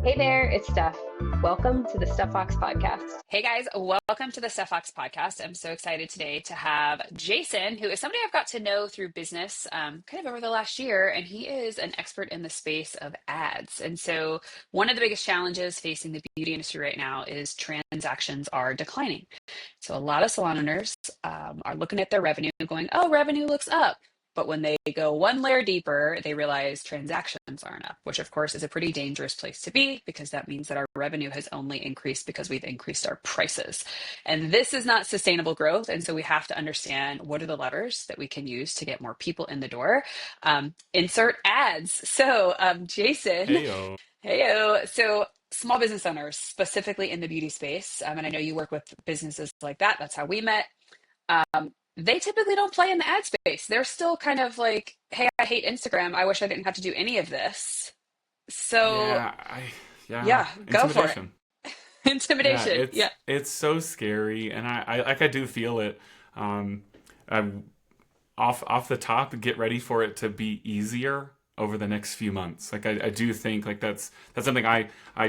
Hey there, it's Steph. Welcome to the Stef Fox podcast. Hey guys, welcome to the Stef Fox podcast. I'm so excited today to have Jason, who is somebody I've got to know through business kind of over the last year, and he is an expert in the space of ads. And so, one of the biggest challenges facing the beauty industry right now is transactions are declining. So, a lot of salon owners are looking at their revenue and going, oh, revenue looks up. But when they go one layer deeper, they realize transactions aren't up, which of course is a pretty dangerous place to be because that means that our revenue has only increased because we've increased our prices. And this is not sustainable growth. And so we have to understand what are the levers that we can use to get more people in the door. Insert ads. So, Jason, Heyo. heyo. So, small business owners, specifically in the beauty space, and I know you work with businesses like that. That's how we met. They typically don't play in the ad space. They're still kind of like, hey, I hate Instagram. I wish I didn't have to do any of this. So, Yeah, yeah, go for it. intimidation. Yeah, Intimidation. it's Yeah. it's so scary, and I do feel it. I off the top, get ready for it to be easier over the next few months. Like I do think like that's something I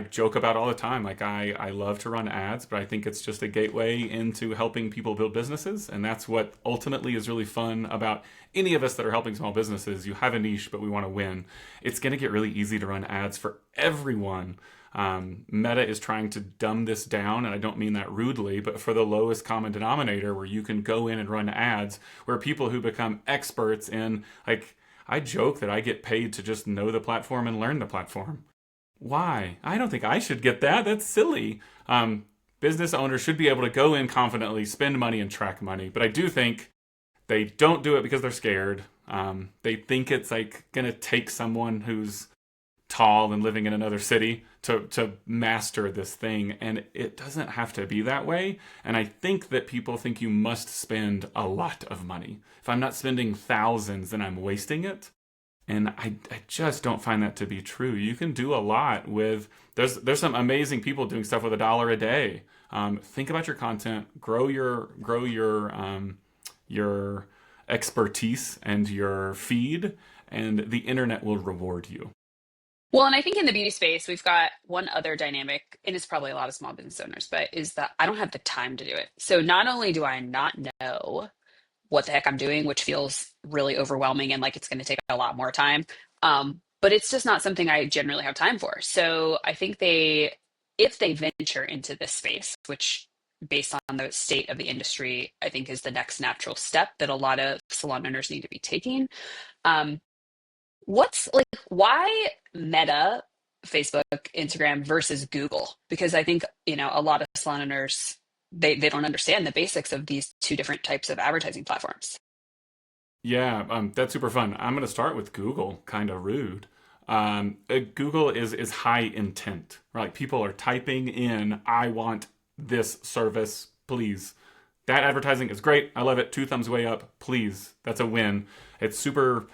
joke about all the time. Like I love to run ads, but I think it's just a gateway into helping people build businesses, and that's what ultimately is really fun about any of us that are helping small businesses. You have a niche, but we want to win. It's going to get really easy to run ads for everyone. Meta is trying to dumb this down, and I don't mean that rudely, but for the lowest common denominator where you can go in and run ads where people who become experts in, like, I joke that I get paid to just know the platform and learn the platform. Why? I don't think I should get that. That's silly. Business owners should be able to go in confidently, spend money, and track money. But I do think they don't do it because they're scared. They think it's like going to take someone who's tall and living in another city to master this thing, and it doesn't have to be that way. And I think that people think you must spend a lot of money. If I'm not spending thousands, then I'm wasting it, and I just don't find that to be true. You can do a lot with, there's some amazing people doing stuff with $1 a day. Think about your content, grow your expertise and your feed, and the internet will reward you. Well, and I think in the beauty space, we've got one other dynamic, and it's probably a lot of small business owners, but is that I don't have the time to do it. So not only do I not know what the heck I'm doing, which feels really overwhelming and like it's going to take a lot more time. But it's just not something I generally have time for. So I think if they venture into this space, which based on the state of the industry, I think is the next natural step that a lot of salon owners need to be taking. Um, what's like, why Meta, Facebook, Instagram versus Google? Because I think, a lot of salon owners, they don't understand the basics of these two different types of advertising platforms. Yeah, that's super fun. I'm going to start with Google, kind of rude. Google is high intent, right? People are typing in, I want this service, please. That advertising is great. I love it. 2 thumbs way up, please. That's a win. It's super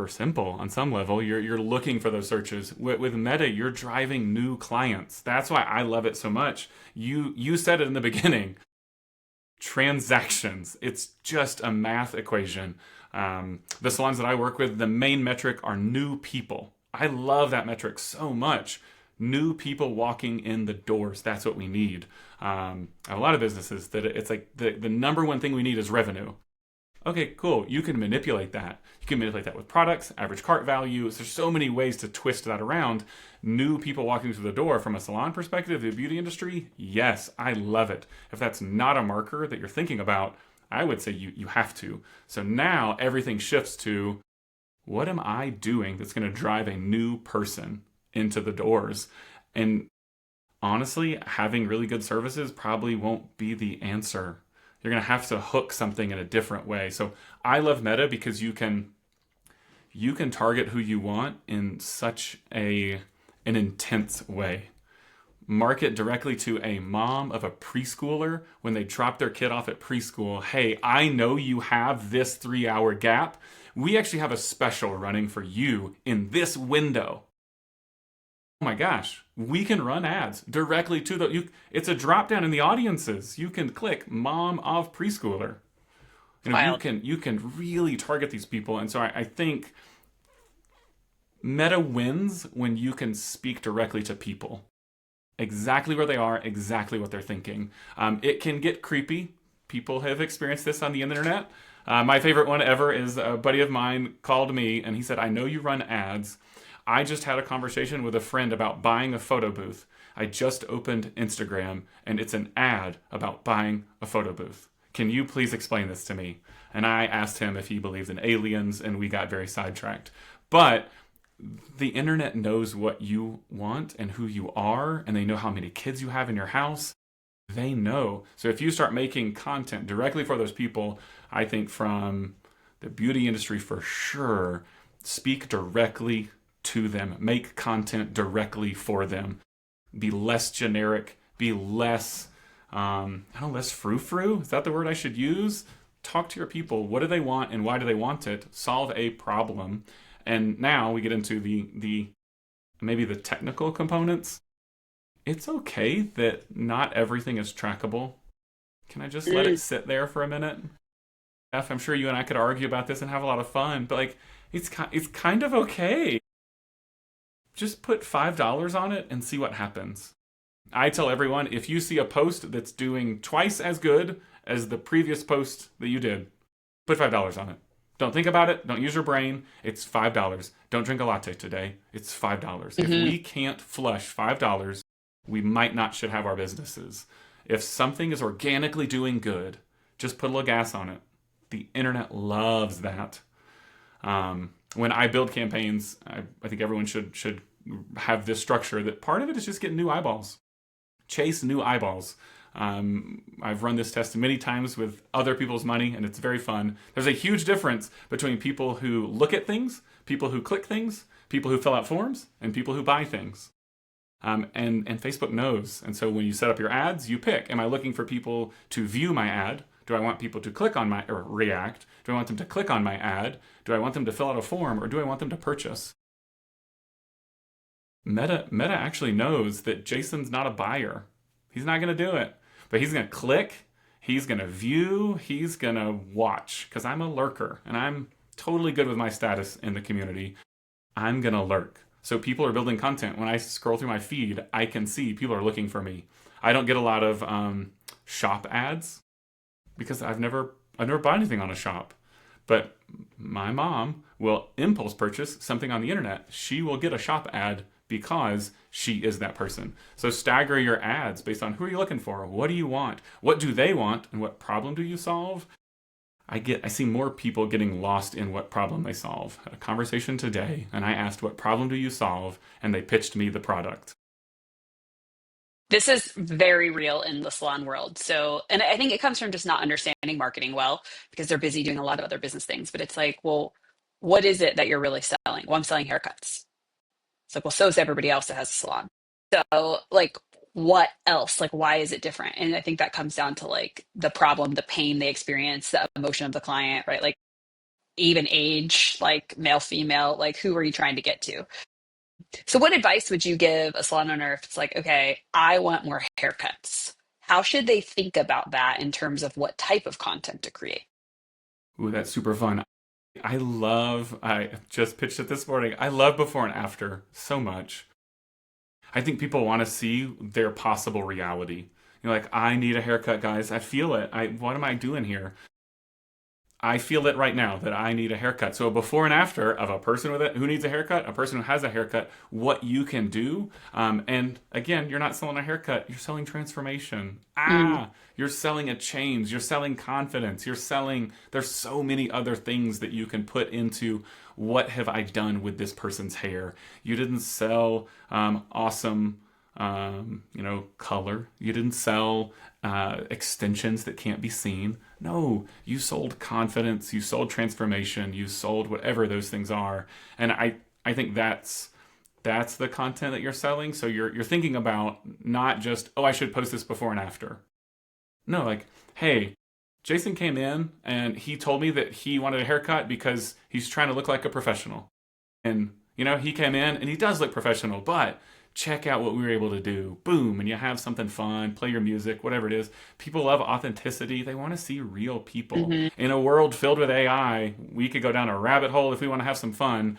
simple on some level. You're looking for those searches. With Meta, you're driving new clients. That's why I love it so much. You said it in the beginning. Transactions. It's just a math equation. The salons that I work with, the main metric are new people. I love that metric so much. New people walking in the doors. That's what we need. I have a lot of businesses that it's like the number one thing we need is revenue. Okay, cool. You can manipulate that. You can manipulate that with products, average cart values. There's so many ways to twist that around. New people walking through the door from a salon perspective, the beauty industry, yes, I love it. If that's not a marker that you're thinking about, I would say you have to. So now everything shifts to, what am I doing that's going to drive a new person into the doors? And honestly, having really good services probably won't be the answer. You're going to have to hook something in a different way. So I love Meta because you can target who you want in such an intense way. Market directly to a mom of a preschooler when they drop their kid off at preschool. Hey, I know you have this 3-hour gap. We actually have a special running for you in this window. Oh my gosh, we can run ads directly to it's a drop down in the audiences. You can click mom of preschooler. You Wild. can really target these people. And so I think Meta wins when you can speak directly to people. Exactly where they are, exactly what they're thinking. It can get creepy. People have experienced this on the internet. My favorite one ever is a buddy of mine called me and he said, I know you run ads. I just had a conversation with a friend about buying a photo booth. I just opened Instagram and it's an ad about buying a photo booth. Can you please explain this to me? And I asked him if he believes in aliens and we got very sidetracked. But the internet knows what you want and who you are, and they know how many kids you have in your house. They know. So if you start making content directly for those people, I think from the beauty industry for sure, speak directly to them. Make content directly for them. Be less generic. Be less, less frou-frou. Is that the word I should use? Talk to your people. What do they want and why do they want it? Solve a problem. And now we get into the maybe the technical components. It's okay that not everything is trackable. Can I just let it sit there for a minute? Steph, I'm sure you and I could argue about this and have a lot of fun, but like it's kind of okay. Just put $5 on it and see what happens. I tell everyone, if you see a post that's doing twice as good as the previous post that you did, put $5 on it. Don't think about it. Don't use your brain. It's $5. Don't drink a latte today. It's $5. If we can't flush $5, we might not should have our businesses. If something is organically doing good, just put a little gas on it. The internet loves that. When I build campaigns, I think everyone should have this structure that part of it is just getting new eyeballs. Chase new eyeballs. I've run this test many times with other people's money, and it's very fun. There's a huge difference between people who look at things, people who click things, people who fill out forms, and people who buy things. And Facebook knows. And so when you set up your ads, you pick, am I looking for people to view my ad? Do I want people to click on my, or react? Do I want them to click on my ad? Do I want them to fill out a form, or do I want them to purchase? Meta actually knows that Jason's not a buyer. He's not going to do it. But he's going to click, he's going to view, he's going to watch. Because I'm a lurker, and I'm totally good with my status in the community. I'm going to lurk. So people are building content. When I scroll through my feed, I can see people are looking for me. I don't get a lot of shop ads because I've never bought anything on a shop. But my mom will impulse purchase something on the internet. She will get a shop ad because she is that person. So stagger your ads based on who are you looking for? What do you want? What do they want? And what problem do you solve? I see more people getting lost in what problem they solve. I had a conversation today, and I asked, what problem do you solve? And they pitched me the product. This is very real in the salon world. So, and I think it comes from just not understanding marketing well because they're busy doing a lot of other business things. But it's like, well, what is it that you're really selling? Well, I'm selling haircuts. It's like, well, so is everybody else that has a salon. So, like, what else? Like, why is it different? And I think that comes down to like the problem, the pain they experience, the emotion of the client, right? Like, even age, like male, female, like, who are you trying to get to? So, what advice would you give a salon owner if it's like, okay, I want more haircuts? How should they think about that in terms of what type of content to create? Ooh, that's super fun. I just pitched it this morning. I love before and after so much. I think people want to see their possible reality. You're like, I need a haircut, guys. I feel it. What am I doing here? I feel it right now that I need a haircut. So a before and after of a person who needs a haircut, a person who has a haircut, what you can do. And again, you're not selling a haircut. You're selling transformation. You're selling a change. You're selling confidence. There's so many other things that you can put into what have I done with this person's hair. You didn't sell awesome color. You didn't sell extensions that can't be seen. No, you sold confidence, you sold transformation, you sold whatever those things are. And I think that's the content that you're selling. So you're thinking about not just, oh, I should post this before and after. No, like, hey, Jason came in and he told me that he wanted a haircut because he's trying to look like a professional. And, he came in and he does look professional, but check out what we were able to do. Boom. And you have something fun, play your music, whatever it is. People love authenticity. They want to see real people. In a world filled with AI, we could go down a rabbit hole if we want to have some fun.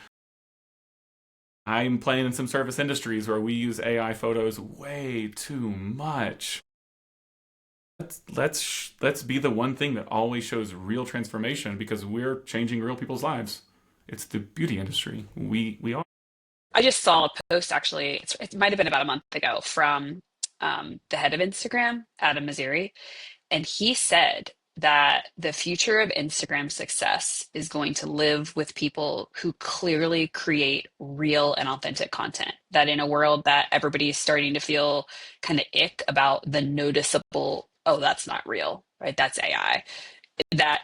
I'm playing in some service industries where we use AI photos way too much. Let's be the one thing that always shows real transformation because we're changing real people's lives. It's the beauty industry. We are. I just saw a post actually, it might have been about a month ago from the head of Instagram, Adam Maziri, and he said that the future of Instagram success is going to live with people who clearly create real and authentic content. That in a world that everybody's starting to feel kind of ick about the noticeable, oh, that's not real, right? That's AI. That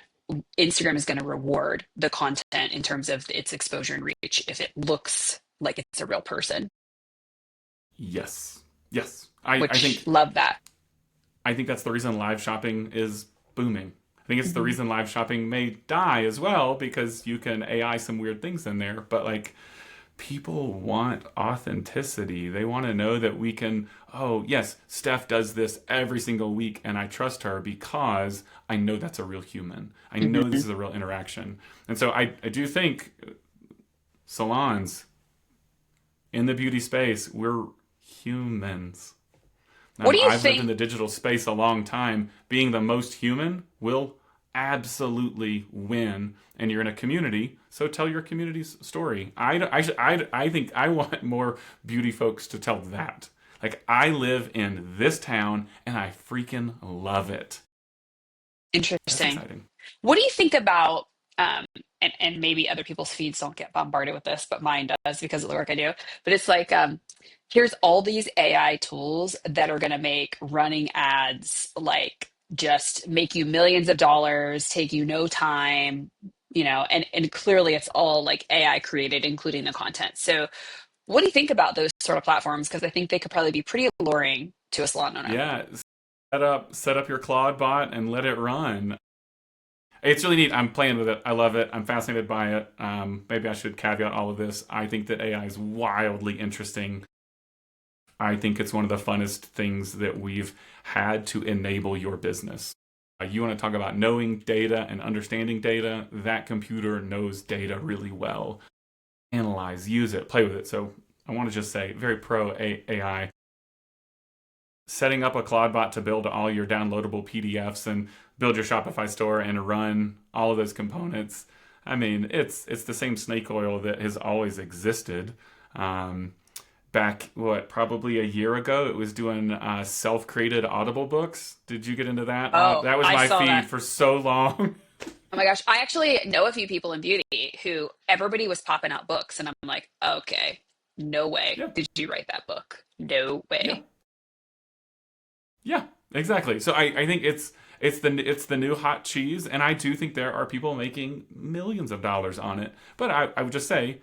Instagram is going to reward the content in terms of its exposure and reach if it looks like it's a real person, Yes. Yes. I which think love that. I think that's the reason live shopping is booming. I think it's the Mhm. reason live shopping may die as well because you can AI some weird things in there. But like people want authenticity. They want to know that we can, oh, yes, Steph does this every single week and I trust her because I know that's a real human. I know this Mhm. is a real interaction. And so I do think salons in the beauty space, we're humans. What do you I've lived in think? the digital space a long time. Being the most human will absolutely win. And you're in a community, so tell your community's story. I think I want more beauty folks to tell that. Like, I live in this town and I freaking love it. That's Interesting. exciting. What do you think about, um, and maybe other people's feeds don't get bombarded with this, but mine does because of the work I do. But it's like, here's all these AI tools that are going to make running ads like just make you millions of dollars, take you no time, and clearly it's all like AI created, including the content. So, what do you think about those sort of platforms? Because I think they could probably be pretty alluring to a salon owner. Yeah, set up your Claude bot and let it run. It's really neat. I'm playing with it. I love it. I'm fascinated by it. Maybe I should caveat all of this. I think that AI is wildly interesting. I think it's one of the funnest things that we've had to enable your business. You want to talk about knowing data and understanding data? That computer knows data really well. Analyze, use it, play with it. So I want to just say, very pro AI. Setting up a Claude bot to build all your downloadable PDFs and build your Shopify store and run all of those components. I mean, it's the same snake oil that has always existed. Back, probably a year ago, it was doing self-created Audible books. Did you get into that? Oh, That was I my saw feed that. for so long. Oh my gosh. I actually know a few people in beauty who everybody was popping out books, and I'm like, okay, no way. Yeah, Did you write that book? No yeah, way. yeah, exactly. So I think it's the new hot cheese, and I do think there are people making millions of dollars on it. But I would just say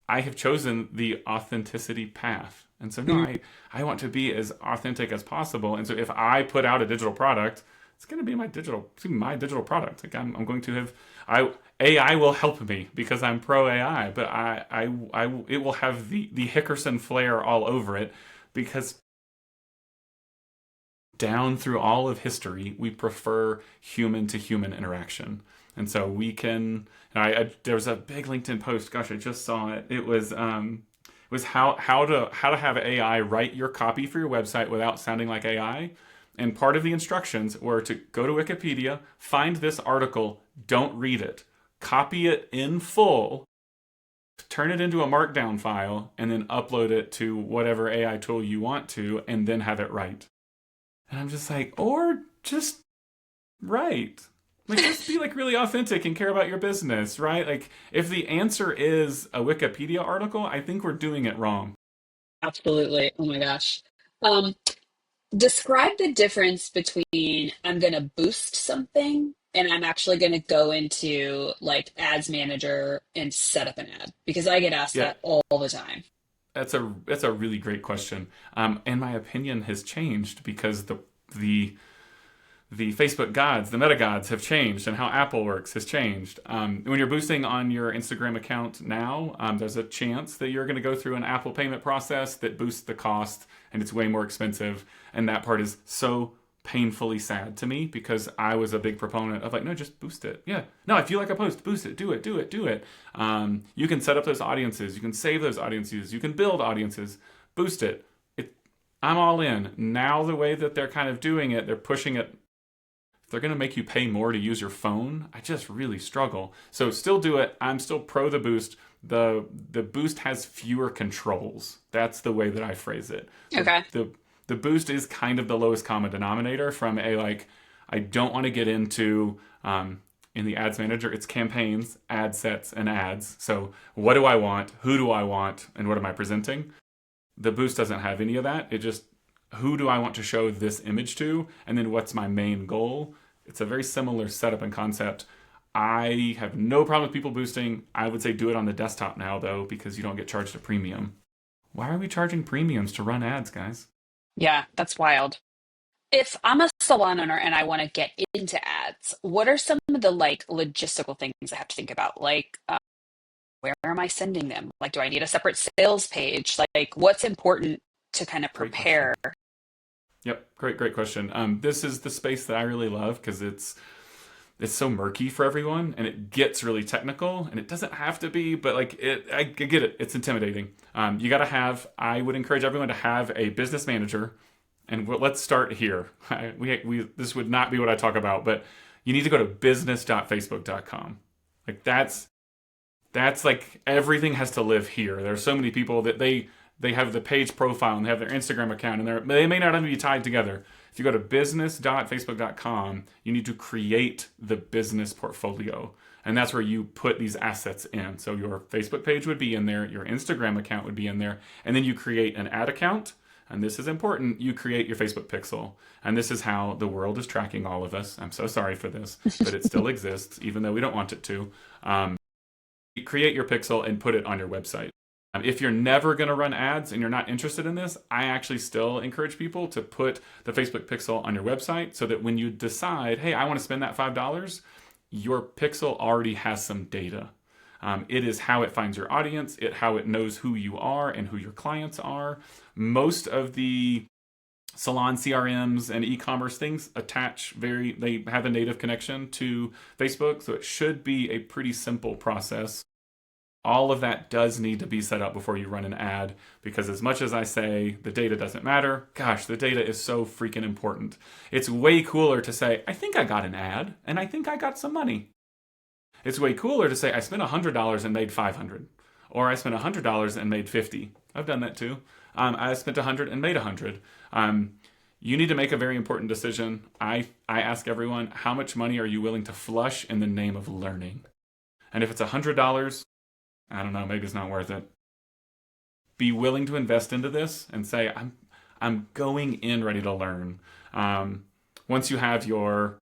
I have chosen the authenticity path. And so, no, Mm. I want to be as authentic as possible. And so, if I put out a digital product, it's going to be my digital product. Like I'm going to have, AI will help me because I'm pro AI, but it will have the Hickerson flair all over it because down through all of history, we prefer human to human interaction. And so we can. There was a big LinkedIn post. Gosh, I just saw it. It was how to have AI write your copy for your website without sounding like AI. And part of the instructions were to go to Wikipedia, find this article, don't read it, copy it in full, turn it into a markdown file, and then upload it to whatever AI tool you want to, and then have it write. And I'm just like, or just write. Like, just be like really authentic and care about your business, right? Like, if the answer is a Wikipedia article, I think we're doing it wrong. Absolutely. Oh my gosh. Um, Describe the difference between I'm going to boost something and I'm actually going to go into like ads manager and set up an ad because I get asked Yeah, that all the time. that's a really great question. And my opinion has changed because the Facebook gods, the meta gods have changed, and how Apple works has changed. When you're boosting on your Instagram account now, there's a chance that you're going to go through an Apple payment process that boosts the cost, and it's way more expensive. And that part is so painfully sad to me because I was a big proponent of like, no, just boost it. Yeah. No, if you like a post, boost it, do it, do it, do it. You can set up those audiences. You can save those audiences. You can build audiences, boost it. I'm all in. Now the way that they're kind of doing it, they're pushing it. If they're going to make you pay more to use your phone, I just really struggle. So still do it. I'm still pro the boost. The boost has fewer controls. That's the way that I phrase it. Okay. The boost is kind of the lowest common denominator from a like, I don't want to get into, in the ads manager, it's campaigns, ad sets, and ads. So what do I want? Who do I want? And what am I presenting? The boost doesn't have any of that. It just, who do I want to show this image to? And then what's my main goal? It's a very similar setup and concept. I have no problem with people boosting. I would say do it on the desktop now, though, because you don't get charged a premium. Why are we charging premiums to run ads, guys? Yeah, that's wild. If I'm a salon owner and I want to get into ads, what are some of the like logistical things I have to think about? Like, where am I sending them? Like, do I need a separate sales page? Like, what's important to kind of Great prepare? question. Yep, great question. This is the space that I really love because it's so murky for everyone and it gets really technical and it doesn't have to be, but like I get it. It's intimidating. You got to have, I would encourage everyone to have a business manager. And let's start here. This would not be what I talk about, but you need to go to business.facebook.com. Like that's like everything has to live here. There are so many people that they have the page profile and they have their Instagram account and they may not even be tied together. If you go to business.facebook.com, you need to create the business portfolio. And that's where you put these assets in. So your Facebook page would be in there, your Instagram account would be in there, and then you create an ad account. And this is important, you create your Facebook pixel. And this is how the world is tracking all of us. I'm so sorry for this, but it still exists, even though we don't want it to. You create your pixel and put it on your website. If you're never going to run ads and you're not interested in this, I actually still encourage people to put the Facebook pixel on your website so that when you decide, hey, I want to spend that $5, your pixel already has some data. It is how it finds your audience, how it knows who you are and who your clients are. Most of the salon CRMs and e-commerce things they have a native connection to Facebook, so it should be a pretty simple process. All of that does need to be set up before you run an ad, because as much as I say the data doesn't matter, gosh, the data is so freaking important. It's way cooler to say, I think I got an ad and I think I got some money. It's way cooler to say I spent $100 and made $500, or I spent $100 and made $50. I've done that too. I spent $100 and made $100. You need to make a very important decision. I ask everyone, how much money are you willing to flush in the name of learning? And if it's $100, I don't know, maybe it's not worth it. Be willing to invest into this and say, I'm going in ready to learn. Once you have your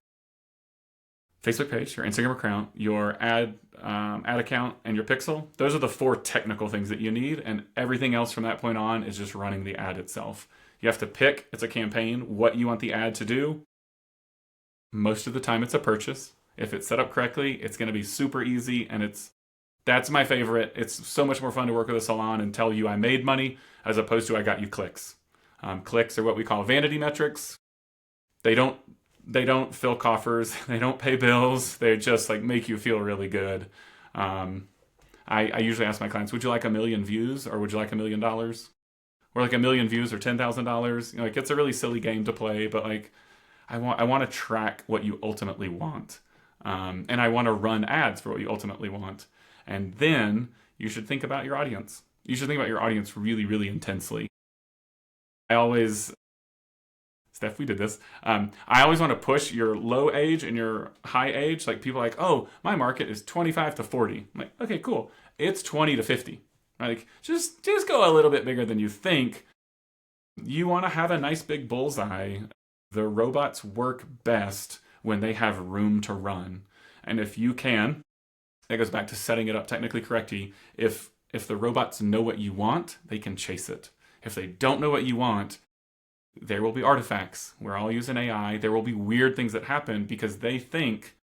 Facebook page, your Instagram account, your ad account, and your pixel, those are the 4 technical things that you need, and everything else from that point on is just running the ad itself. You have to pick, it's a campaign, what you want the ad to do. Most of the time it's a purchase. If it's set up correctly, it's going to be super easy, and that's my favorite. It's so much more fun to work with a salon and tell you I made money as opposed to I got you clicks. Clicks are what we call vanity metrics. They don't fill coffers. They don't pay bills. They just like make you feel really good. I usually ask my clients, would you like 1 million views or would you like $1 million? Or like 1 million views or $10,000? Like it's a really silly game to play, but like I want to track what you ultimately want. And I want to run ads for what you ultimately want. And then you should think about your audience. You should think about your audience really, really intensely. Steph, we did this. I always want to push your low age and your high age. Like people are like, oh, my market is 25 to 40. I'm like, okay, cool. It's 20 to 50. Like just go a little bit bigger than you think. You want to have a nice big bullseye. The robots work best when they have room to run. And if you can, that goes back to setting it up technically correctly. If the robots know what you want, they can chase it. If they don't know what you want, there will be artifacts. We're all using AI. There will be weird things that happen because they think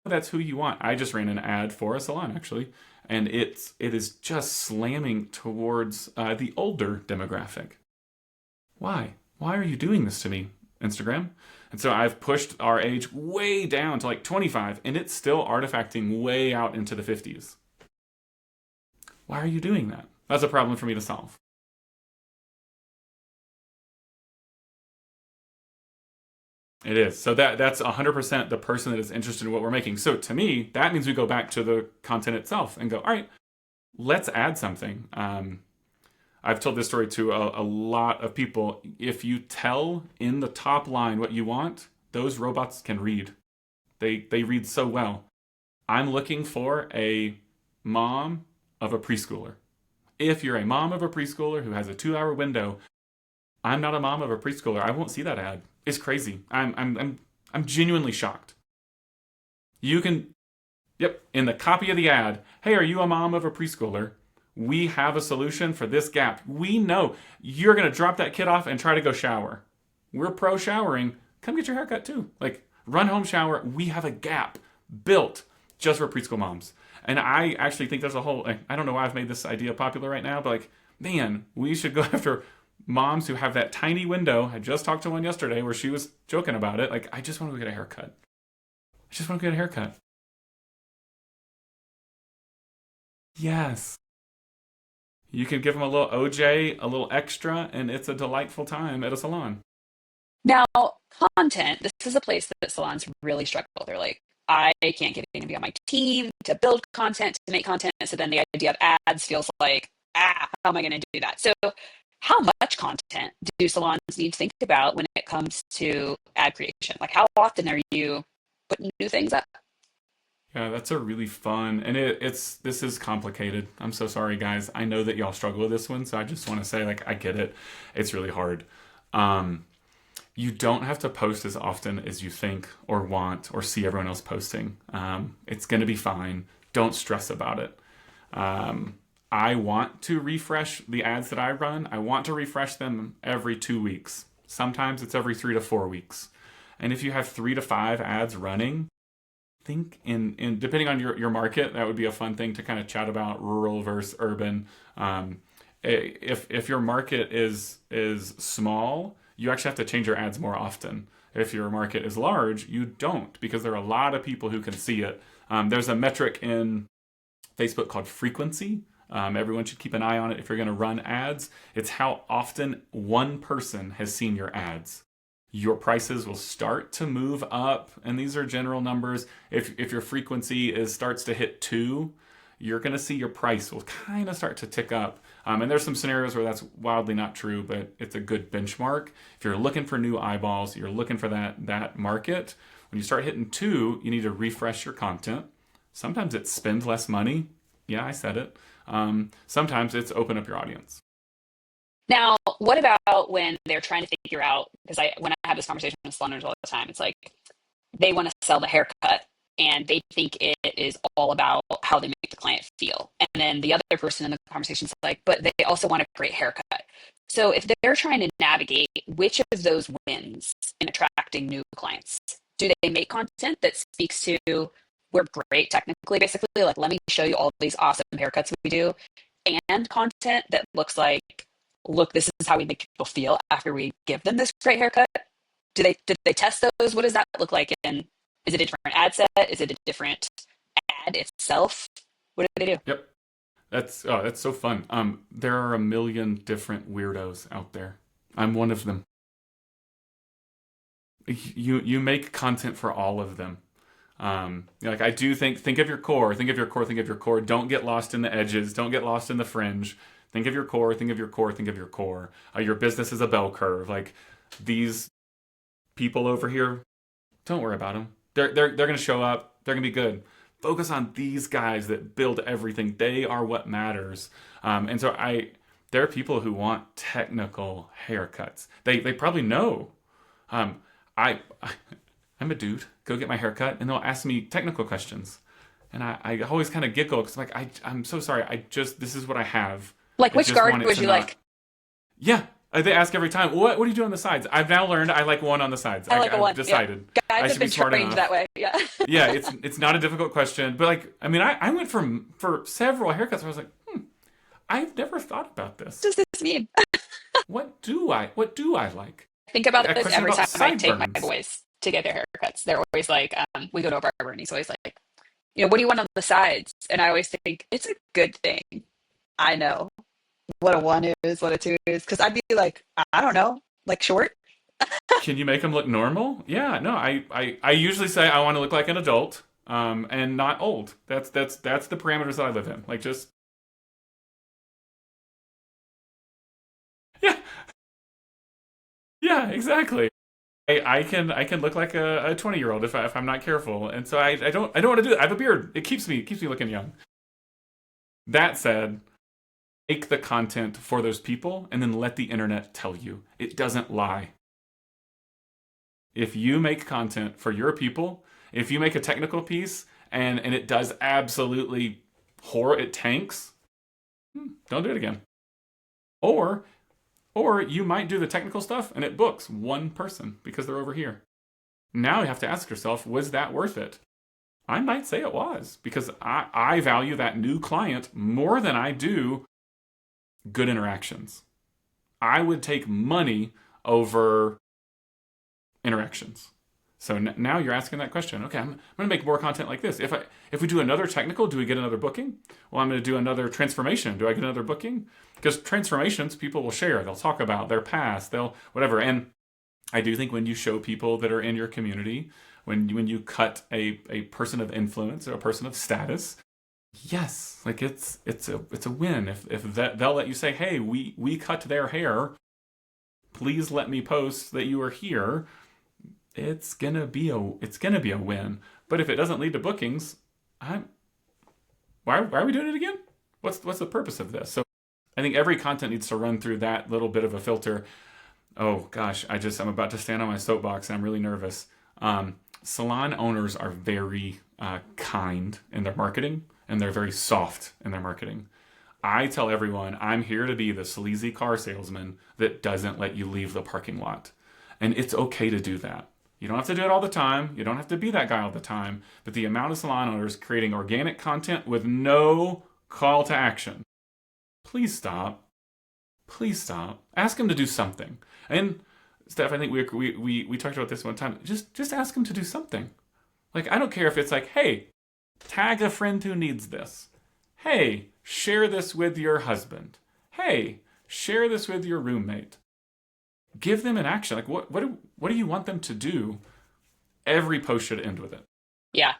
that's who you want. I just ran an ad for a salon actually, and it is just slamming towards the older demographic. Why? Why are you doing this to me? Instagram. And so I've pushed our age way down to like 25, and it's still artifacting way out into the 50s. Why are you doing that? That's a problem for me to solve. It is. So that's 100% the person that is interested in what we're making. So to me, that means we go back to the content itself and go, all right, let's add something. I've told this story to a lot of people. If you tell in the top line what you want, those robots can read. They read so well. I'm looking for a mom of a preschooler. If you're a mom of a preschooler who has a 2-hour window, I'm not a mom of a preschooler. I won't see that ad. It's crazy. I'm genuinely shocked. You can, yep, in the copy of the ad, hey, are you a mom of a preschooler? We have a solution for this gap. We know you're going to drop that kid off and try to go shower. We're pro showering. Come get your haircut too. Like, run home shower. We have a gap built just for preschool moms. And I actually think there's a whole, I don't know why I've made this idea popular right now, but like, man, we should go after moms who have that tiny window. I just talked to one yesterday where she was joking about it. Like, I just want to go get a haircut. I just want to get a haircut. Yes. You can give them a little OJ, a little extra, and it's a delightful time at a salon. Now, content, this is a place that salons really struggle. They're like, I can't get anybody on my team to build content, to make content. So then the idea of ads feels like, how am I going to do that? So how much content do salons need to think about when it comes to ad creation? Like, how often are you putting new things up? Yeah, that's a really fun, and this is complicated. I'm so sorry, guys. I know that y'all struggle with this one, so I just want to say, like, I get it. It's really hard. You don't have to post as often as you think or want or see everyone else posting. It's going to be fine. Don't stress about it. I want to refresh the ads that I run. I want to refresh them every 2 weeks. Sometimes it's every 3 to 4 weeks. And if you have 3 to 5 ads running, think in depending on your market, that would be a fun thing to kind of chat about, rural versus urban. If your market is small, you actually have to change your ads more often. If your market is large, you don't, because there are a lot of people who can see it. There's a metric in Facebook called frequency. Everyone should keep an eye on it if you're going to run ads. It's how often one person has seen your ads. Your prices will start to move up, and these are general numbers. If your frequency starts to hit 2, you're going to see your price will kind of start to tick up. And there's some scenarios where that's wildly not true, but it's a good benchmark. If you're looking for new eyeballs, you're looking for that market, when you start hitting 2, you need to refresh your content. Sometimes it's spend less money. Yeah, I said it. Sometimes it's open up your audience. Now, what about when they're trying to figure out, because when I have this conversation with salon owners all the time, it's like they want to sell the haircut and they think it is all about how they make the client feel. And then the other person in the conversation is like, but they also want a great haircut. So if they're trying to navigate which of those wins in attracting new clients, do they make content that speaks to, we're great technically, basically, like, let me show you all these awesome haircuts we do, and content that looks like, look, this is how we make people feel after we give them this great haircut? Did they test those? What does that look like? And is it a different ad set? Is it a different ad itself? What do they do? Yep. That's so fun. There are a million different weirdos out there. I'm one of them. You make content for all of them. Like, I do think of your core, think of your core, think of your core. Don't get lost in the edges. Don't get lost in the fringe. Think of your core, think of your core, think of your core. Your business is a bell curve. Like, these people over here, don't worry about them. They're going to show up. They're going to be good. Focus on these guys that build everything. They are what matters. And so there are people who want technical haircuts. They probably know. I'm a dude. Go get my haircut, and they'll ask me technical questions. And I always kind of giggle because, like, I'm so sorry. This is what I have. Like, which guard would you like? Yeah. They ask every time, what do you do on the sides? I've now learned I like one on the sides. I've decided. Yeah. Guys have been trained that way. Yeah. Yeah, it's not a difficult question. But, like, I mean, I went for several haircuts where I was like, I've never thought about this. What does this mean? What do I like? think about A this question every about time I take my sideburns. boys to get their haircuts. They're always like, we go to a barber and he's always like, what do you want on the sides? And I always think it's a good thing. I know what a one is, what a two is, because I'd be like, I don't know, like short. Can you make them look normal? Yeah, no, I usually say I want to look like an adult, and not old. That's the parameters that I live in. Like just yeah, yeah, exactly. I can look like a 20-year-old if I'm not careful, and so I don't want to do that. I have a beard. It keeps me looking young. That said, make the content for those people, and then let the internet tell you it doesn't lie. If you make content for your people, if you make a technical piece and it does absolutely horror, it tanks, don't do it again. Or you might do the technical stuff and it books one person because they're over here. Now you have to ask yourself, was that worth it? I might say it was because I value that new client more than I do good interactions. I would take money over interactions. So now you're asking that question. Okay, I'm going to make more content like this. If we do another technical, do we get another booking? Well, I'm going to do another transformation. Do I get another booking? Because transformations, people will share. They'll talk about their past. They'll whatever. And I do think when you show people that are in your community, when you cut a person of influence or a person of status, yes, like it's a win. If that they'll let you say, hey, we cut their hair. Please let me post that you are here. It's gonna be a win. But if it doesn't lead to bookings, I'm why are we doing it again? What's the purpose of this? So I think every content needs to run through that little bit of a filter. Oh gosh, I'm about to stand on my soapbox and I'm really nervous. Salon owners are very kind in their marketing and they're very soft in their marketing. I tell everyone I'm here to be the sleazy car salesman that doesn't let you leave the parking lot. And it's okay to do that. You don't have to do it all the time. You don't have to be that guy all the time. But the amount of salon owners creating organic content with no call to action. Please stop. Please stop. Ask them to do something. And Steph, I think we talked about this one time. Just ask them to do something. Like I don't care if it's like, hey, tag a friend who needs this. Hey, share this with your husband. Hey, share this with your roommate. Give them an action. Like what do you want them to do? Every post should end with it. Yeah.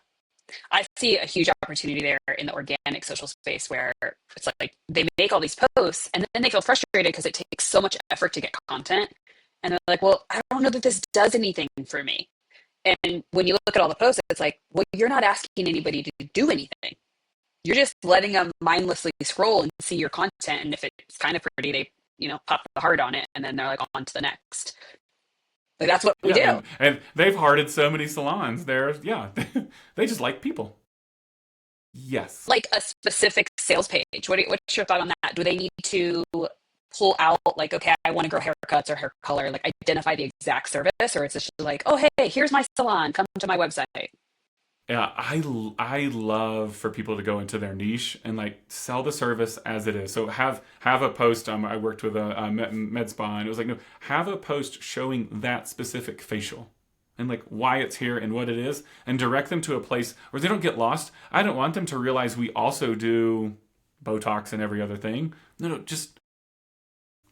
I see a huge opportunity there in the organic social space where it's like they make all these posts and then they feel frustrated because it takes so much effort to get content. And they're like, well, I don't know that this does anything for me. And when you look at all the posts, it's like, well, you're not asking anybody to do anything. You're just letting them mindlessly scroll and see your content. And if it's kind of pretty, they, pop the heart on it and then they're like on to the next. Like that's what we Yeah, do. and they've hearted so many salons. They just like people. Yes. Like a specific sales page. What's your thought on that? Do they need to pull out like, okay, I want to grow haircuts or hair color, like identify the exact service, or it's just like, oh, hey, here's my salon, come to my website. Yeah, I love for people to go into their niche and like sell the service as it is. So have a post. I worked with a med spa, and it was like, no, have a post showing that specific facial and like why it's here and what it is, and direct them to a place where they don't get lost. I don't want them to realize we also do Botox and every other thing. No, just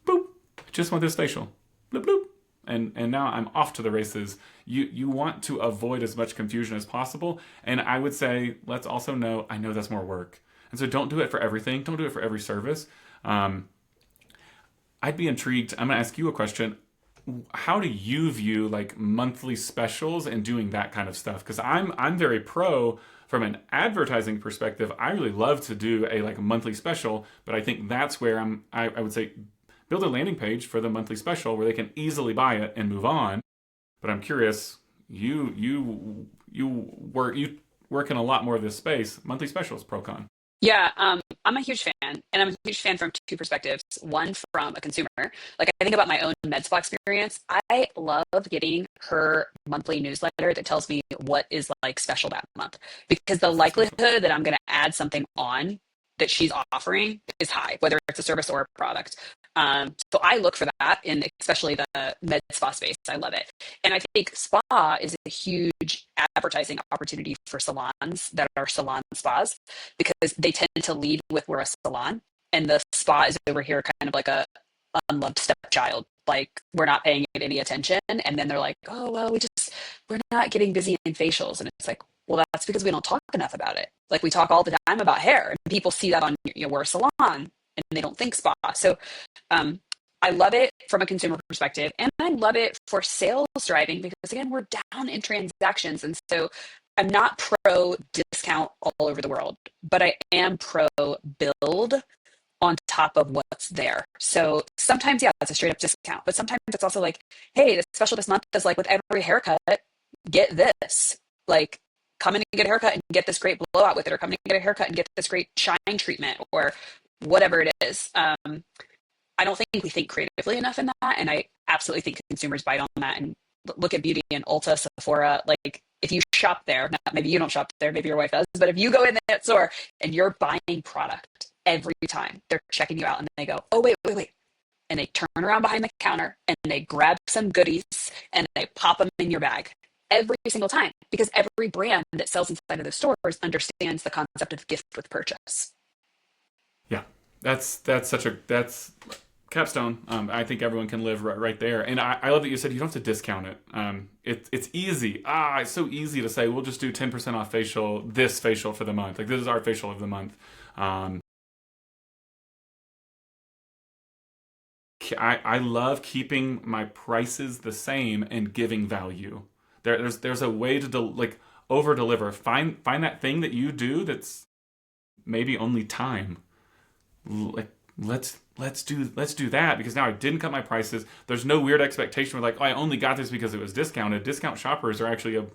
boop. Just want this facial. Bloop bloop. And now I'm off to the races. You want to avoid as much confusion as possible. And I would say, let's also know, I know that's more work. And so don't do it for everything. Don't do it for every service. I'd be intrigued. I'm going to ask you a question. How do you view like monthly specials and doing that kind of stuff? Because I'm very pro from an advertising perspective. I really love to do a like a monthly special, but I think that's where I would say build a landing page for the monthly special where they can easily buy it and move on. But I'm curious, you work in a lot more of this space. Monthly specials, pro con. Yeah, I'm a huge fan, and I'm a huge fan from two perspectives. One, from a consumer. Like I think about my own med spa experience. I love getting her monthly newsletter that tells me what is like special that month, because the likelihood that I'm going to add something on that she's offering is high, whether it's a service or a product. So I look for that in especially the med spa space. I love it. And I think spa is a huge advertising opportunity for salons that are salon spas because they tend to lead with we're a salon and the spa is over here kind of like a unloved stepchild. Like we're not paying it any attention. And then they're like, oh, well, we're not getting busy in facials. And it's like, well, that's because we don't talk enough about it. Like we talk all the time about hair and people see that on, we're a salon and they don't think spa. So um, I love it from a consumer perspective, and I love it for sales driving because again, we're down in transactions, and so I'm not pro discount all over the world, but I am pro build on top of what's there. So sometimes, yeah, it's a straight up discount, but sometimes it's also like, hey, the special this month is like with every haircut, get this. Like, come in and get a haircut and get this great blowout with it, or come in and get a haircut and get this great shine treatment, or whatever it is. I don't think we think creatively enough in that. And I absolutely think consumers bite on that and look at beauty and Ulta, Sephora. Like if you shop there, maybe you don't shop there, maybe your wife does, but if you go in that store and you're buying product every time, they're checking you out and they go, oh, wait. And they turn around behind the counter and they grab some goodies and they pop them in your bag every single time because every brand that sells inside of the stores understands the concept of gift with purchase. Yeah, that's capstone. I think everyone can live right there. And I love that you said you don't have to discount it. It's easy. It's so easy to say, we'll just do 10% off this facial for the month. Like this is our facial of the month. I love keeping my prices the same and giving value. There's a way to over deliver. Find that thing that you do that's maybe only time. Like let's do that because now I didn't cut my prices. There's no weird expectation of like, oh, I only got this because it was discounted. Discount shoppers are actually a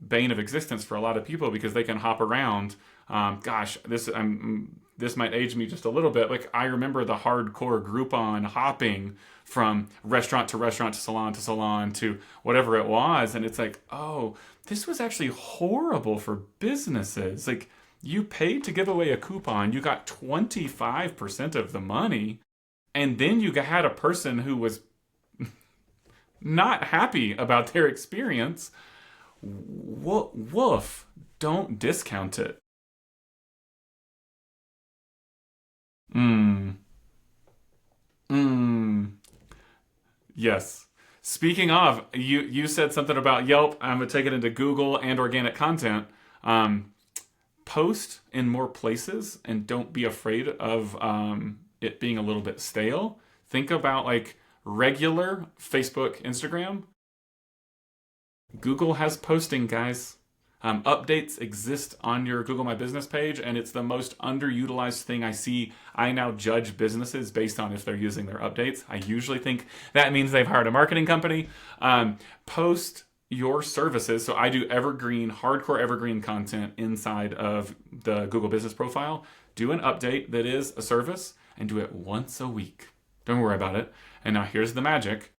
bane of existence for a lot of people because they can hop around. This might age me just a little bit. Like I remember the hardcore Groupon hopping from restaurant to salon to whatever it was, and it's like, oh, this was actually horrible for businesses. Like you paid to give away a coupon, you got 25% of the money, and then you had a person who was not happy about their experience. Woof, don't discount it. Yes. Speaking of, you said something about Yelp. I'm gonna take it into Google and organic content. Post in more places and don't be afraid of it being a little bit stale. Think about like regular Facebook, Instagram. Google has posting, guys. Updates exist on your Google My Business page, and it's the most underutilized thing I see. I now judge businesses based on if they're using their updates. I usually think that means they've hired a marketing company. Post your services. So I do hardcore evergreen content inside of the Google Business profile. Do an update that is a service and do it once a week. Don't worry about it. And now here's the magic.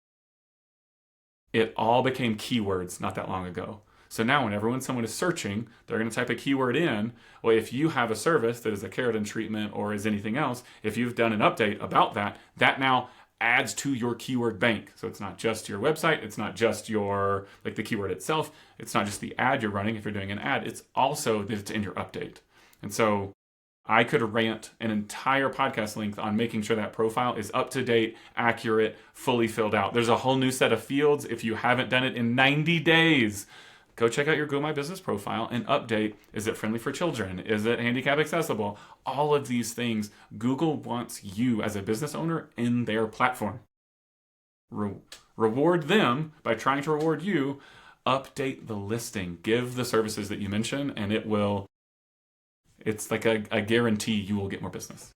It all became keywords not that long ago. So now whenever someone is searching, they're going to type a keyword in. Well, if you have a service that is a keratin treatment or is anything else, if you've done an update about that, that now adds to your keyword bank. So it's not just your website. It's not just the keyword itself. It's not just the ad you're running if you're doing an ad. It's also that it's in your update. And so I could rant an entire podcast length on making sure that profile is up to date, accurate, fully filled out. There's a whole new set of fields. If you haven't done it in 90 days, go check out your Google My Business profile and update. Is it friendly for children? Is it handicap accessible? All of these things, Google wants you as a business owner in their platform. Reward them by trying to reward you. Update the listing. Give the services that you mention, and it's like a guarantee you will get more business.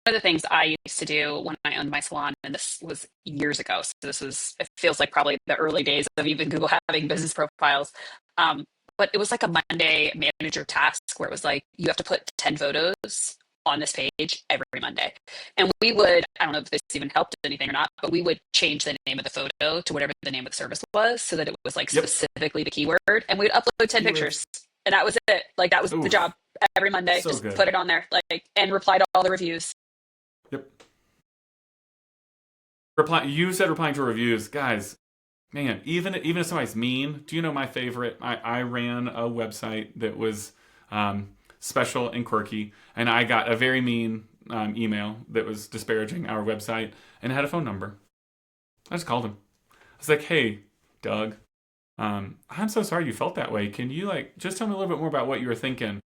One of the things I used to do when I owned my salon, and this was years ago, so it feels like probably the early days of even Google having business profiles. But it was like a Monday manager task where it was like, you have to put 10 photos on this page every Monday. And I don't know if this even helped anything or not, but we would change the name of the photo to whatever the name of the service was so that it was like specifically the keyword. And we'd upload 10 pictures. And that was it. Like that was the job every Monday. So just good. Put it on there, and reply to all the reviews. Yep. You said replying to reviews, guys. Man, even if somebody's mean, do you know my favorite? I ran a website that was special and quirky, and I got a very mean email that was disparaging our website and had a phone number. I just called him. I was like, "Hey, Doug, I'm so sorry you felt that way. Can you just tell me a little bit more about what you were thinking?"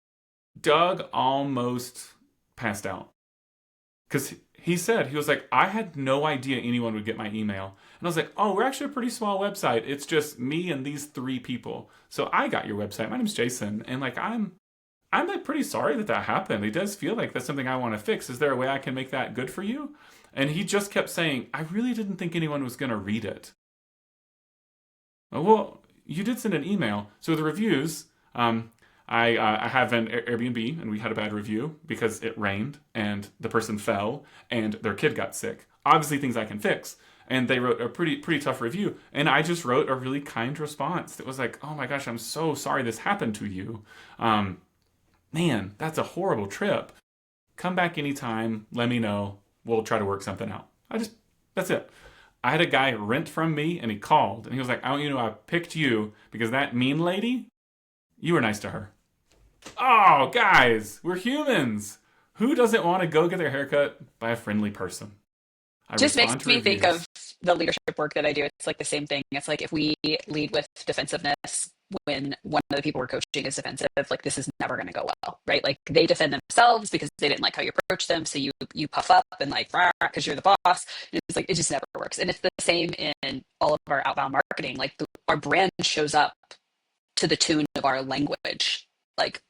Doug almost passed out because he was like, "I had no idea anyone would get my email." And I was like, "Oh, we're actually a pretty small website. It's just me and these 3 people. So I got your website. My name's Jason, and I'm pretty sorry that happened. It does feel like that's something I want to fix. Is there a way I can make that good for you?" And he just kept saying, "I really didn't think anyone was going to read it." Well, you did send an email. So the reviews, I have an Airbnb, and we had a bad review because it rained and the person fell and their kid got sick. Obviously, things I can fix. And they wrote a pretty tough review. And I just wrote a really kind response that was like, "Oh my gosh, I'm so sorry this happened to you. Man, that's a horrible trip. Come back anytime. Let me know. We'll try to work something out." That's it. I had a guy rent from me, and he called, and he was like, "I want you to know I picked you because that mean lady, you were nice to her." Oh, guys, we're humans. Who doesn't want to go get their haircut by a friendly person? I Just makes respond to me think reviews. of the leadership work that I do. It's like the same thing. It's like if we lead with defensiveness when one of the people we're coaching is defensive, like this is never going to go well, right? Like they defend themselves because they didn't like how you approach them, so you puff up and like because you're the boss. And it's like it just never works. And it's the same in all of our outbound marketing. Like our brand shows up to the tune of our language, like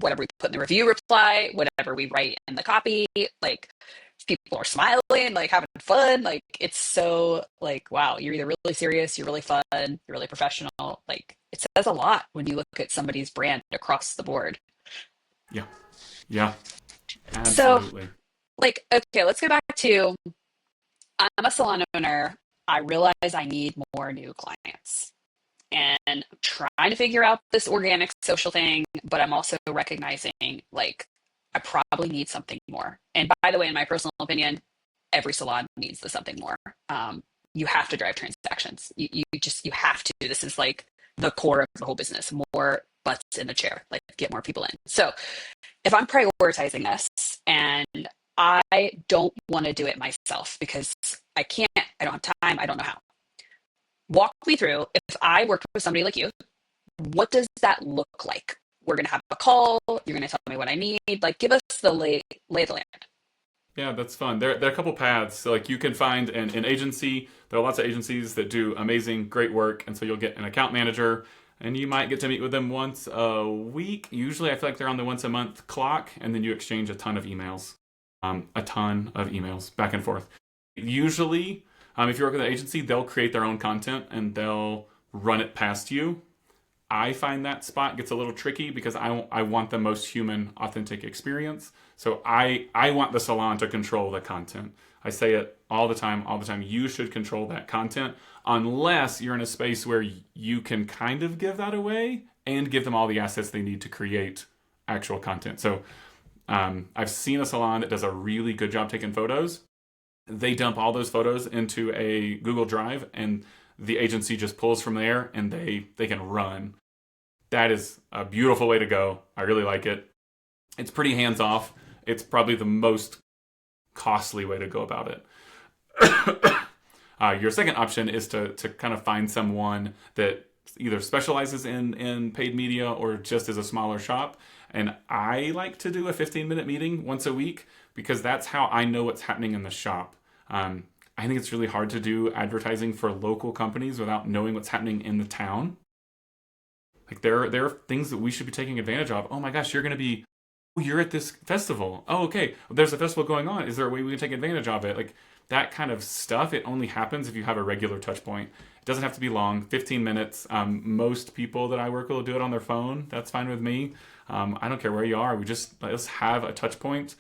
whatever we put in the review reply, whatever we write in the copy, like people are smiling, like having fun. Like it's so like, wow, you're either really serious, you're really fun, you're really professional. Like it says a lot when you look at somebody's brand across the board. Yeah, yeah, So absolutely. like, okay, let's go back to I'm a salon owner. I realize I need more new clients. And I'm trying to figure out this organic social thing, but I'm also recognizing like I probably need something more. And by the way, in my personal opinion, every salon needs the something more. You have to drive transactions. You have to. This is like the core of the whole business. More butts in the chair, like get more people in. So if I'm prioritizing this and I don't want to do it myself because I can't, I don't have time, I don't know how. Walk me through if I worked with somebody like you, what does that look like? We're going to have a call. You're going to tell me what I need. Like, give us the lay of the land. Yeah, that's fun. There are a couple paths. So, like, you can find an agency. There are lots of agencies that do amazing, great work. And so you'll get an account manager, and you might get to meet with them once a week. Usually, I feel like they're on the once a month clock, and then you exchange a ton of emails. Back and forth. Usually, if you work with an agency, they'll create their own content and they'll run it past you. I find that spot gets a little tricky because I want the most human, authentic experience. So I want the salon to control the content. I say it all the time. You should control that content unless you're in a space where you can kind of give that away and give them all the assets they need to create actual content. So I've seen a salon that does a really good job taking photos. They dump all those photos into a Google Drive, and the agency just pulls from there, and they can run. That is a beautiful way to go. I really like it. It's pretty hands off. It's probably the most costly way to go about it. Your second option is to kind of find someone that either specializes in paid media or just is a smaller shop. And I like to do a 15-minute meeting once a week because that's how I know what's happening in the shop. I think it's really hard to do advertising for local companies without knowing what's happening in the town. Like there are things that we should be taking advantage of. Oh my gosh, you're at this festival. Oh, okay. There's a festival going on. Is there a way we can take advantage of it? Like that kind of stuff, it only happens if you have a regular touch point. It doesn't have to be long, 15 minutes. Most people that I work with will do it on their phone. That's fine with me. I don't care where you are. Let's have a touch point.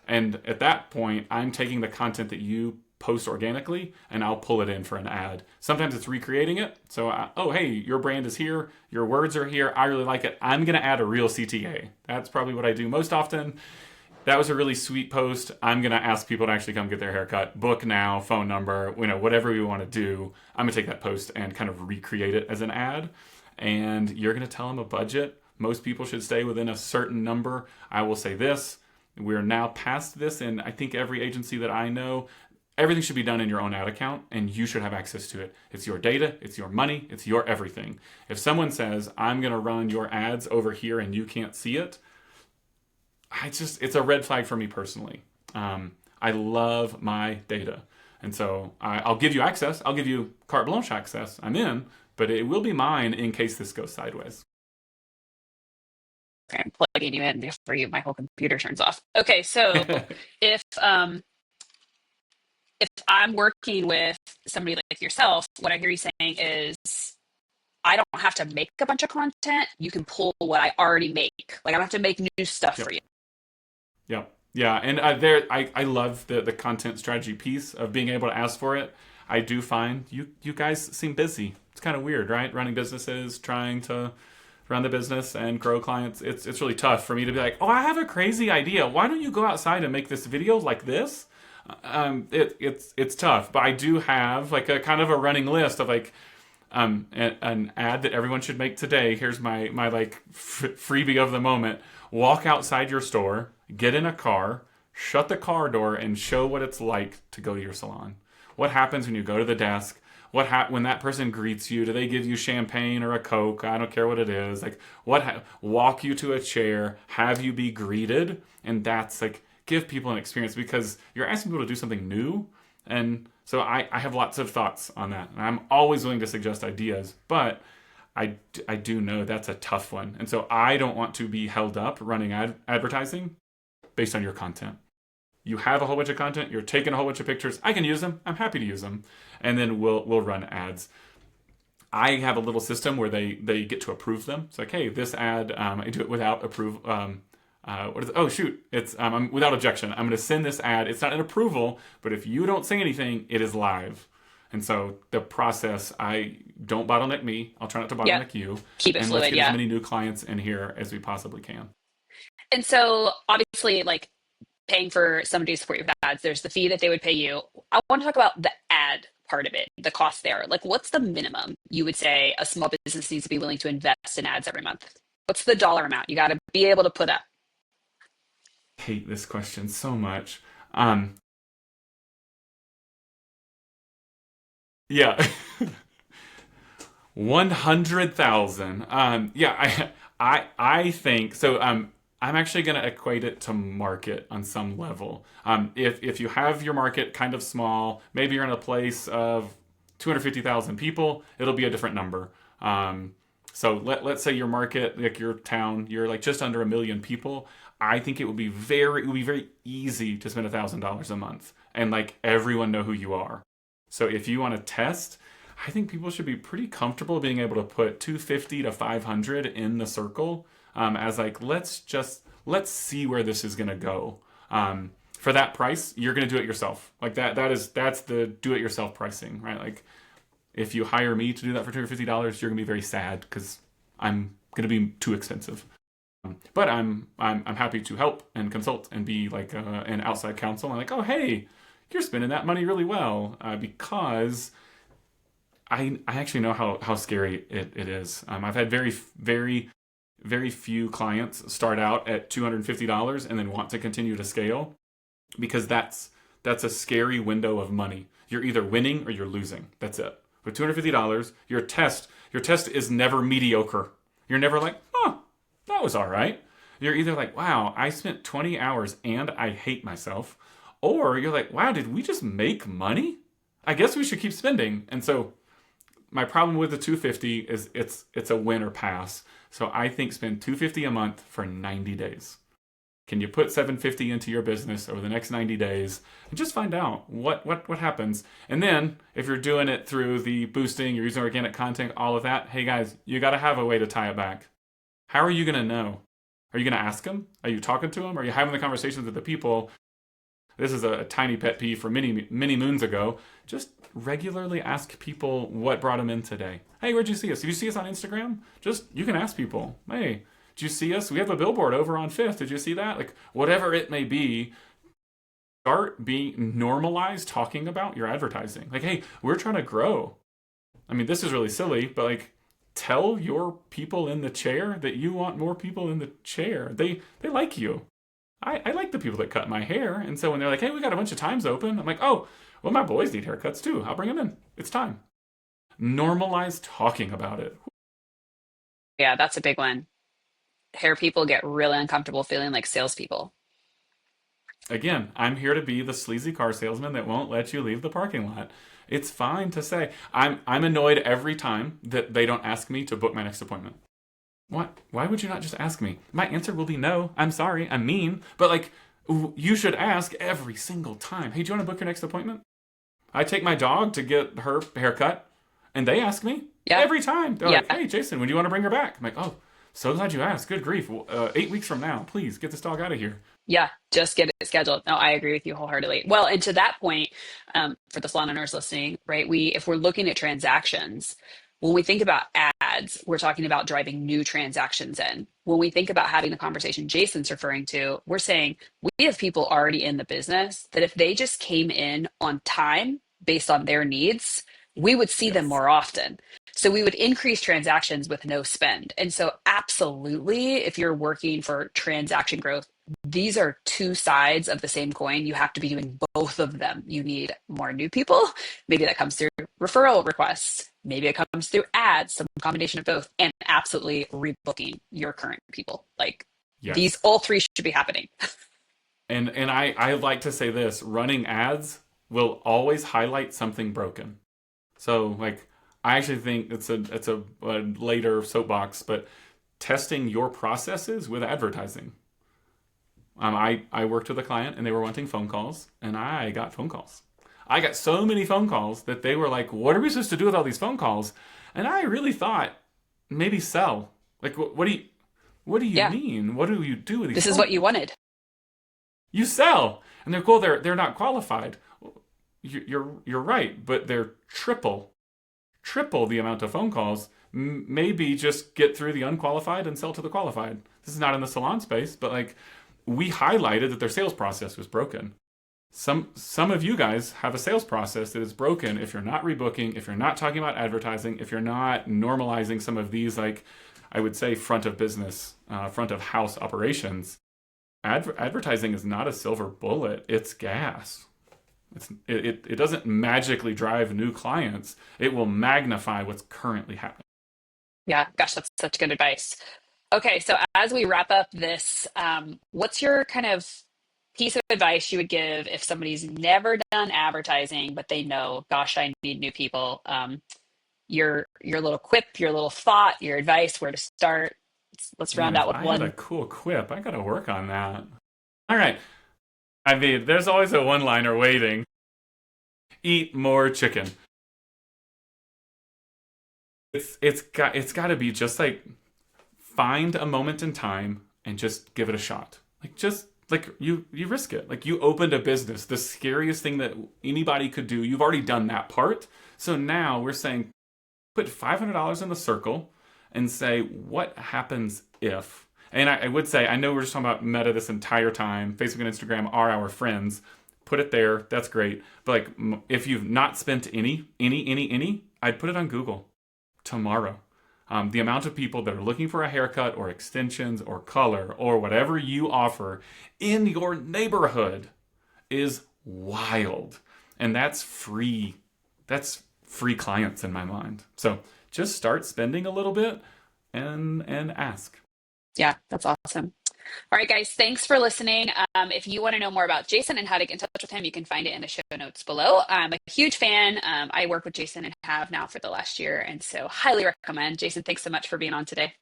And at that point, I'm taking the content that you post organically and I'll pull it in for an ad. Sometimes it's recreating it. So, hey, your brand is here. Your words are here. I really like it. I'm going to add a real CTA. That's probably what I do most often. that was a really sweet post. I'm going to ask people to actually come get their haircut. Book now, phone number, whatever we want to do. I'm going to take that post and kind of recreate it as an ad. And you're going to tell them a budget. Most people should stay within a certain number. I will say this. We're now past this, and I think every agency that I know, everything should be done in your own ad account, and you should have access to it. It's your data, it's your money, it's your everything. If someone says, I'm going to run your ads over here and you can't see it, it's a red flag for me personally. I love my data. And so I'll give you access. I'll give you carte blanche access. I'm in, but it will be mine in case this goes sideways. I'm plugging you in before my whole computer turns off. Okay, so if I'm working with somebody like yourself, what I hear you saying is I don't have to make a bunch of content. You can pull what I already make. Like I don't have to make new stuff for you. Yep. Yeah, and I love the content strategy piece of being able to ask for it. I do find you guys seem busy. It's kind of weird, right? Running businesses, trying to run the business and grow clients. It's really tough for me to be like, oh, I have a crazy idea. Why don't you go outside and make this video like this? It's tough, but I do have like a kind of a running list of like an ad that everyone should make today. Here's my like freebie of the moment. Walk outside your store, get in a car, shut the car door, and show what it's like to go to your salon. What happens when you go to the desk? When that person greets you? Do they give you champagne or a Coke? I don't care what it is. Like walk you to a chair, have you be greeted, and that's like give people an experience because you're asking people to do something new. And so I have lots of thoughts on that. And I'm always willing to suggest ideas, but I do know that's a tough one. And so I don't want to be held up running advertising based on your content. You have a whole bunch of content. You're taking a whole bunch of pictures. I can use them. I'm happy to use them. And then we'll run ads. I have a little system where they get to approve them. It's like, hey, this ad, I do it without approve. What is it? Oh, shoot. It's without objection. I'm going to send this ad. It's not an approval, but if you don't say anything, it is live. And so the process, I don't bottleneck me. I'll try not to bottleneck you. Keep it fluid, let's get as many new clients in here as we possibly can. And so obviously, like paying for somebody to support your ads, there's the fee that they would pay you. I want to talk about the ad part of it, the cost there. Like what's the minimum you would say a small business needs to be willing to invest in ads every month? What's the dollar amount you got to be able to put up? I hate this question so much. Yeah. 100,000. I think so. I'm actually going to equate it to market on some level. If you have your market kind of small, maybe you're in a place of 250,000 people, it'll be a different number. So let's say your market, like your town, you're like just under 1 million people. I think it would be very easy to spend $1,000 a month and like everyone know who you are. So if you want to test, I think people should be pretty comfortable being able to put 250 to 500 in the circle. As like, let's see where this is going to go. For that price, you're going to do it yourself. Like that's the do-it-yourself pricing, right? Like if you hire me to do that for $250, you're going to be very sad because I'm going to be too expensive. But I'm happy to help and consult and be like an outside counsel. I'm like, oh, hey, you're spending that money really well because I actually know how scary it is. I've had very few clients start out at $250 and then want to continue to scale because that's a scary window of money. You're either winning or you're losing. That's it. With $250, your test is never mediocre. You're never like, oh, that was all right. You're either like, wow, I spent 20 hours and I hate myself. Or you're like, wow, did we just make money? I guess we should keep spending. And so my problem with the 250 is it's a win or pass. So I think spend $250 a month for 90 days. Can you put $750 into your business over the next 90 days and just find out what happens? And then if you're doing it through the boosting, you're using organic content, all of that, hey guys, you got to have a way to tie it back. How are you going to know? Are you going to ask them? Are you talking to them? Are you having the conversations with the people? This is a tiny pet peeve from many moons ago. Just regularly ask people what brought them in today. Hey, where'd you see us? Did you see us on Instagram? You can ask people, hey, did you see us? We have a billboard over on Fifth. Did you see that? Like, whatever it may be, start being normalized talking about your advertising. Like, hey, we're trying to grow. I mean, this is really silly, but like, tell your people in the chair that you want more people in the chair. They like you. I like the people that cut my hair. And so when they're like, hey, we got a bunch of times open, I'm like, oh, well, my boys need haircuts too. I'll bring them in. It's time. Normalize talking about it. Yeah, that's a big one. Hair people get really uncomfortable feeling like salespeople. Again, I'm here to be the sleazy car salesman that won't let you leave the parking lot. It's fine to say, I'm annoyed every time that they don't ask me to book my next appointment. What? Why would you not just ask me? My answer will be no. I'm sorry. I'm mean. But like, you should ask every single time. Hey, do you want to book your next appointment? I take my dog to get her haircut, and they ask me every time. They're like, hey, Jason, when do you want to bring her back? I'm like, oh, so glad you asked. Good grief. 8 weeks from now, please get this dog out of here. Yeah, just get it scheduled. No, I agree with you wholeheartedly. Well, and to that point, for the salon owners listening, right? If we're looking at transactions, when we think about ads, we're talking about driving new transactions in. When we think about having the conversation Jason's referring to, we're saying we have people already in the business that if they just came in on time based on their needs, we would see them more often. So we would increase transactions with no spend. And so absolutely, if you're working for transaction growth, these are two sides of the same coin. You have to be doing both of them. You need more new people. Maybe that comes through referral requests. Maybe it comes through ads, some combination of both, and absolutely rebooking your current people. Like these, all three should be happening. And I like to say this, running ads will always highlight something broken. So like, I actually think it's a later soapbox, but testing your processes with advertising. I worked with a client and they were wanting phone calls, and I got phone calls. I got so many phone calls that they were like, what are we supposed to do with all these phone calls? And I really thought, maybe sell. Like, what do you mean? What do you do with these? This is what you wanted. You sell. And they're cool. They're not qualified. You're right, but they're triple the amount of phone calls. Maybe just get through the unqualified and sell to the qualified. This is not in the salon space, but like, we highlighted that their sales process was broken. Some of you guys have a sales process that is broken if you're not rebooking, if you're not talking about advertising, if you're not normalizing some of these, like, I would say front of business, front of house operations. Advertising is not a silver bullet. It's gas. It doesn't magically drive new clients. It will magnify what's currently happening. Yeah, gosh, that's such good advice. Okay, so as we wrap up this, what's your kind of piece of advice you would give if somebody's never done advertising, but they know, gosh, I need new people? Your little quip, your little thought, your advice, where to start. Let's round out with one. I had a cool quip. I got to work on that. All right. I mean, there's always a one-liner waiting. Eat more chicken. It's got to be just like, find a moment in time and just give it a shot. Like you risk it. Like, you opened a business, the scariest thing that anybody could do. You've already done that part. So now we're saying, put $500 in the circle and say, what happens if? And I would say, I know we're just talking about Meta this entire time. Facebook and Instagram are our friends. Put it there. That's great. But like, if you've not spent any, I'd put it on Google tomorrow. The amount of people that are looking for a haircut or extensions or color or whatever you offer in your neighborhood is wild. And that's free. That's free clients in my mind. So just start spending a little bit and ask. Yeah, that's awesome. All right, guys, thanks for listening. If you want to know more about Jason and how to get in touch with him, you can find it in the show notes below. I'm a huge fan. I work with Jason and have now for the last year, and so highly recommend. Jason, thanks so much for being on today.